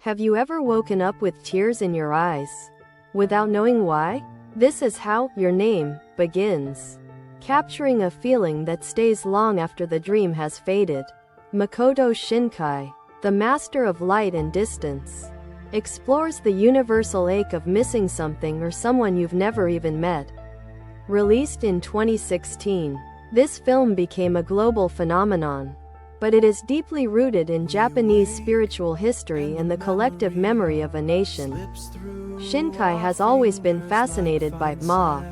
Have you ever woken up with tears in your eyes, without knowing why? This is how Your Name begins, capturing a feeling that stays long after the dream has faded. Makoto Shinkai, the master of light and distance, explores the universal ache of missing something or someone you've never even met. Released in 2016, this film became a global phenomenon, but it is deeply rooted in Japanese spiritual history and the collective memory of a nation. Shinkai has always been fascinated by Ma,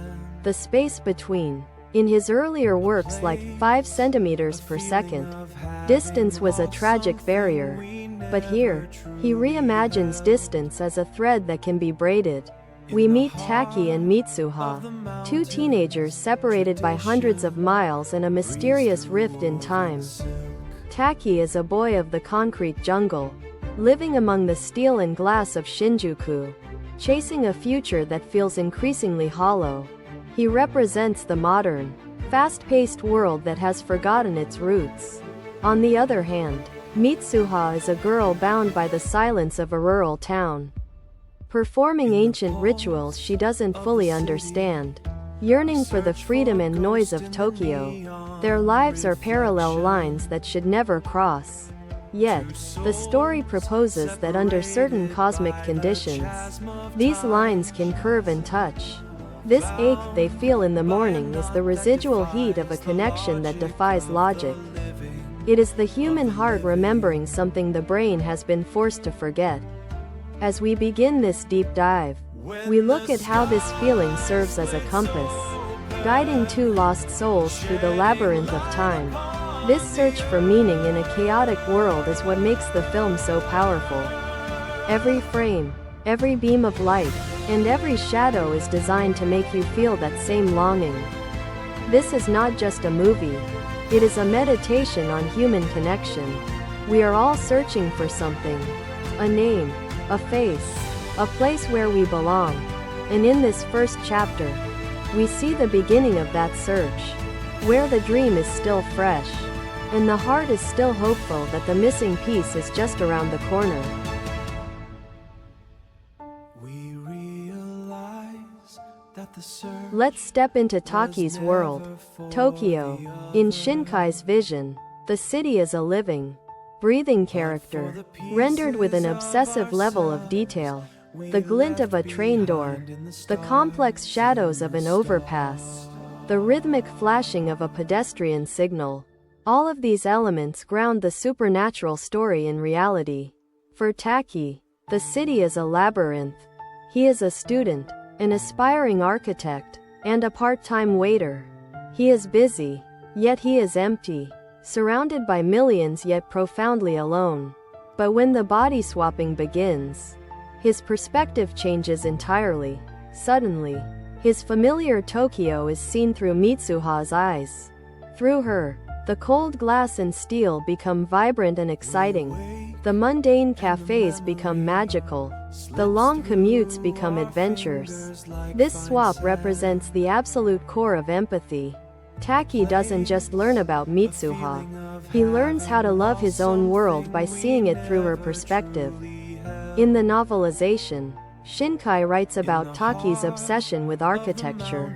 the space between. In his earlier works like 5 centimeters per second, distance was a tragic barrier. But here, he reimagines distance as a thread that can be braided. We meet Taki and Mitsuha, 2 teenagers separated by hundreds of miles and a mysterious rift in time. Taki is a boy of the concrete jungle, living among the steel and glass of Shinjuku, chasing a future that feels increasingly hollow. He represents the modern, fast-paced world that has forgotten its roots. On the other hand, Mitsuha is a girl bound by the silence of a rural town, performing ancient rituals she doesn't fully understand, yearning for the freedom and noise of Tokyo. Their lives are parallel lines that should never cross. Yet, the story proposes that under certain cosmic conditions, these lines can curve and touch. This ache they feel in the morning is the residual heat of a connection that defies logic. It is the human heart remembering something the brain has been forced to forget. As we begin this deep dive, we look at how this feeling serves as a compass, guiding 2 lost souls through the labyrinth of time. This search for meaning in a chaotic world is what makes the film so powerful. Every frame, every beam of light, and every shadow is designed to make you feel that same longing. This is not just a movie. It is a meditation on human connection. We are all searching for something. A name, a face, a place where we belong. And in this first chapter, we see the beginning of that search, where the dream is still fresh, and the heart is still hopeful that the missing piece is just around the corner. Let's step into Taki's world, Tokyo. In Shinkai's vision, the city is a living, breathing character, rendered with an obsessive level of detail. The glint of a train door, the complex shadows of an overpass, the rhythmic flashing of a pedestrian signal. All of these elements ground the supernatural story in reality. For Taki, the city is a labyrinth. He is a student, an aspiring architect, and a part-time waiter. He is busy, yet he is empty, surrounded by millions yet profoundly alone. But when the body swapping begins, his perspective changes entirely. Suddenly, his familiar Tokyo is seen through Mitsuha's eyes. Through her, the cold glass and steel become vibrant and exciting. The mundane cafes become magical. The long commutes become adventures. This swap represents the absolute core of empathy. Taki doesn't just learn about Mitsuha. He learns how to love his own world by seeing it through her perspective. In the novelization, Shinkai writes about Taki's obsession with architecture,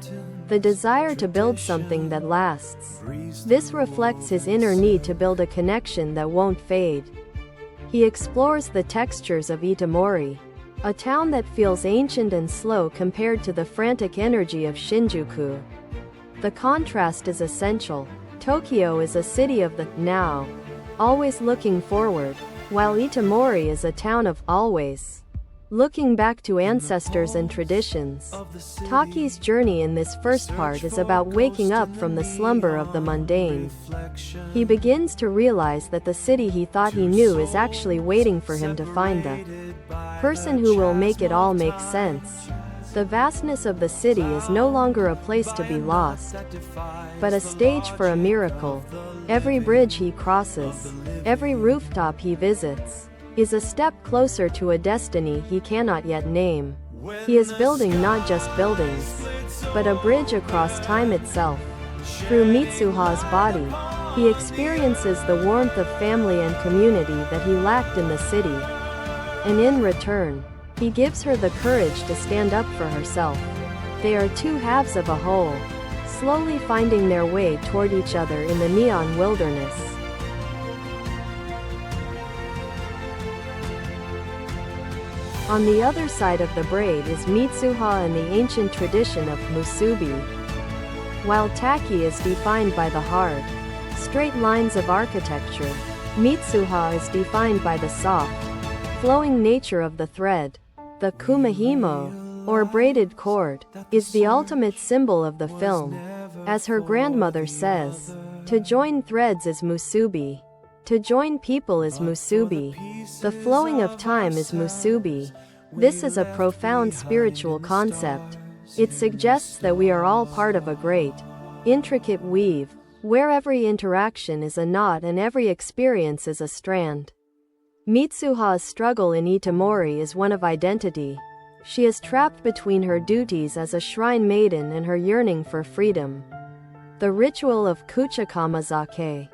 the desire to build something that lasts. This reflects his inner need to build a connection that won't fade. He explores the textures of Itomori, a town that feels ancient and slow compared to the frantic energy of Shinjuku. The contrast is essential. Tokyo is a city of the now, always looking forward, while Itomori is a town of always looking back to ancestors and traditions. Taki's journey in this first part is about waking up from the slumber of the mundane. He begins to realize that the city he thought he knew is actually waiting for him to find the person who will make it all make sense. The vastness of the city is no longer a place to be lost, but a stage for a miracle. Every bridge he crosses, every rooftop he visits, is a step closer to a destiny he cannot yet name. He is building not just buildings, but a bridge across time itself. Through Mitsuha's body, he experiences the warmth of family and community that he lacked in the city. and in return, he gives her the courage to stand up for herself. They are two halves of a whole, slowly finding their way toward each other in the neon wilderness. On the other side of the braid is Mitsuha and the ancient tradition of musubi. While Taki is defined by the hard, straight lines of architecture, Mitsuha is defined by the soft, flowing nature of the thread. The kumihimo, or braided cord, is the ultimate symbol of the film. As her grandmother says, to join threads is musubi. To join people is musubi. The flowing of time is musubi. This is a profound spiritual concept. It suggests that we are all part of a great, intricate weave, where every interaction is a knot and every experience is a strand. Mitsuha's struggle in Itamori is one of identity. She is trapped between her duties as a shrine maiden and her yearning for freedom. The ritual of kuchikamazake,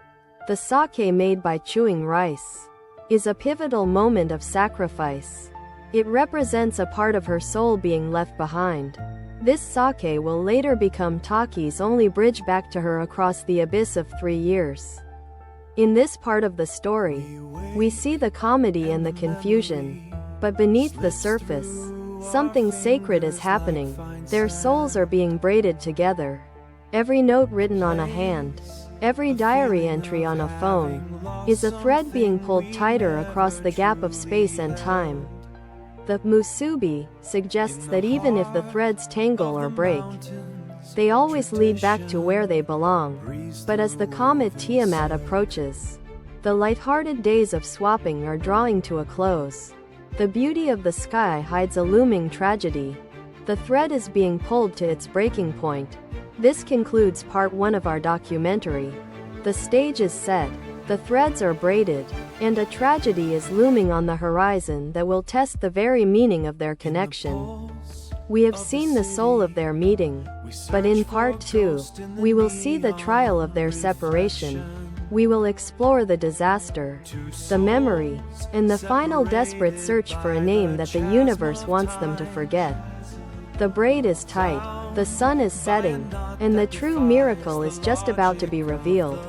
the sake made by chewing rice, is a pivotal moment of sacrifice. It represents a part of her soul being left behind. This sake will later become Taki's only bridge back to her across the abyss of 3 years. In this part of the story, we see the comedy and the confusion. But beneath the surface, something sacred is happening. Their souls are being braided together. Every note written on a hand, every diary entry on a phone, is a thread being pulled tighter across the gap of space and time. The musubi suggests that even if the threads tangle or break, they always lead back to where they belong. But as the comet Tiamat approaches, the light-hearted days of swapping are drawing to a close. The beauty of the sky hides a looming tragedy. The thread is being pulled to its breaking point. This concludes part 1 of our documentary. The stage is set, the threads are braided, and a tragedy is looming on the horizon that will test the very meaning of their connection. We have seen the soul of their meeting, but in part 2, we will see the trial of their separation. We will explore the disaster, the memory, and the final desperate search for a name that the universe wants them to forget. The braid is tight, the sun is setting, and the true miracle is just about to be revealed.